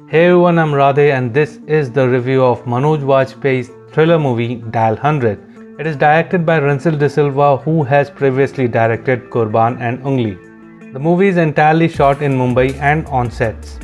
Hey everyone, I'm Radhe and this is the review of Manoj Bajpayee's thriller movie Dial 100. It is directed by Rensil De Silva, who has previously directed Kurban and Ungli. The movie is entirely shot in Mumbai and on sets.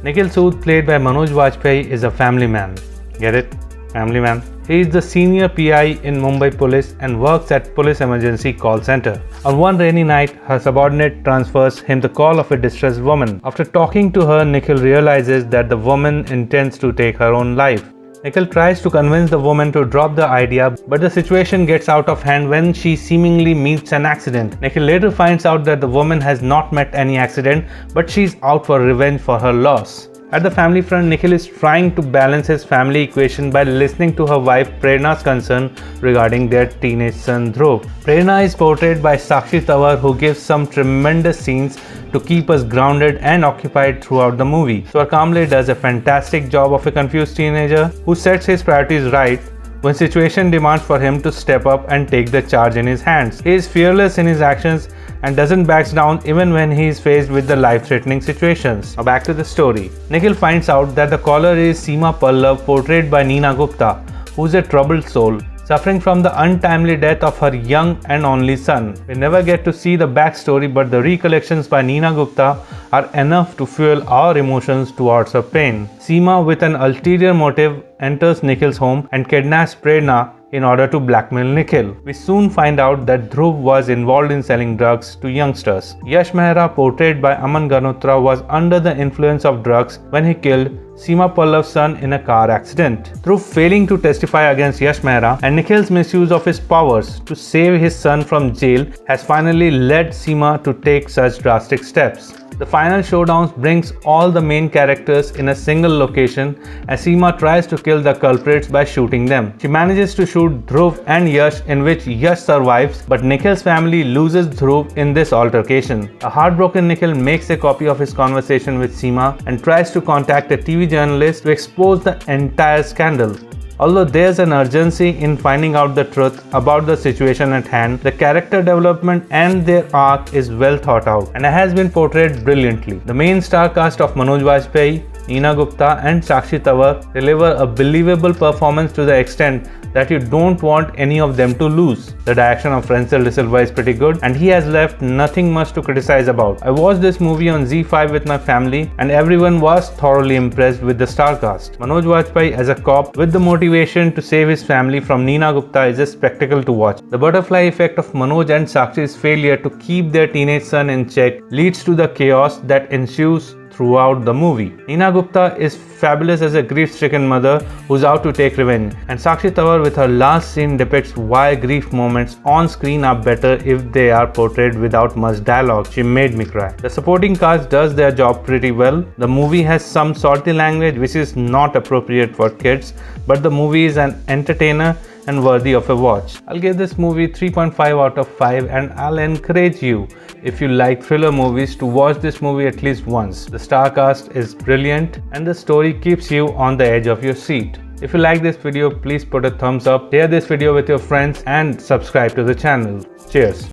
Nikhil Sood, played by Manoj Bajpayee, is a family man. Get it? Family man. He is the senior PI in Mumbai Police and works at Police Emergency Call Center. On one rainy night, her subordinate transfers him the call of a distressed woman. After talking to her, Nikhil realizes that the woman intends to take her own life. Nikhil tries to convince the woman to drop the idea, but the situation gets out of hand when she seemingly meets an accident. Nikhil later finds out that the woman has not met any accident, but she's out for revenge for her loss. At the family front, Nikhil is trying to balance his family equation by listening to her wife Prerna's concern regarding their teenage son Dhruv. Prerna is portrayed by Sakshi, who gives some tremendous scenes to keep us grounded and occupied throughout the movie. Swar Kamble does a fantastic job of a confused teenager who sets his priorities right when situation demands for him to step up and take the charge in his hands. He is fearless in his actions and doesn't back down even when he is faced with the life-threatening situations. Now back to the story. Nikhil finds out that the caller is Seema Pallav, portrayed by Neena Gupta, who is a troubled soul, suffering from the untimely death of her young and only son. We never get to see the backstory, but the recollections by Neena Gupta are enough to fuel our emotions towards her pain. Seema, with an ulterior motive, enters Nikhil's home and kidnaps Prerna in order to blackmail Nikhil. We soon find out that Dhruv was involved in selling drugs to youngsters. Yash Mehra, portrayed by Aman Ganotra, was under the influence of drugs when he killed Seema Pallav's son in a car accident. Through failing to testify against Yash Mehra and Nikhil's misuse of his powers to save his son from jail has finally led Seema to take such drastic steps. The final showdown brings all the main characters in a single location as Seema tries to kill the culprits by shooting them. She manages to shoot Dhruv and Yash, in which Yash survives, but Nikhil's family loses Dhruv in this altercation. A heartbroken Nikhil makes a copy of his conversation with Seema and tries to contact a TV journalist to expose the entire scandal. Although there's an urgency in finding out the truth about the situation at hand, the character development and their arc is well thought out and has been portrayed brilliantly. The main star cast of Manoj Bajpayee, Neena Gupta and Sakshi deliver a believable performance to the extent that you don't want any of them to lose. The direction of Rensil De Silva is pretty good and he has left nothing much to criticize about. I watched this movie on ZEE5 with my family and everyone was thoroughly impressed with the star cast. Manoj Bajpayee as a cop with the motivation to save his family from Neena Gupta is a spectacle to watch. The butterfly effect of Manoj and Sakshi's failure to keep their teenage son in check leads to the chaos that ensues throughout the movie. Neena Gupta is fabulous as a grief-stricken mother who's out to take revenge, and Sakshi with her last scene depicts why grief moments on screen are better if they are portrayed without much dialogue. She made me cry. The supporting cast does their job pretty well. The movie has some salty language which is not appropriate for kids, but the movie is an entertainer and worthy of a watch. I'll give this movie 3.5 out of 5 and I'll encourage you, if you like thriller movies, to watch this movie at least once. The star cast is brilliant and the story keeps you on the edge of your seat. If you like this video, please put a thumbs up, share this video with your friends and subscribe to the channel. Cheers.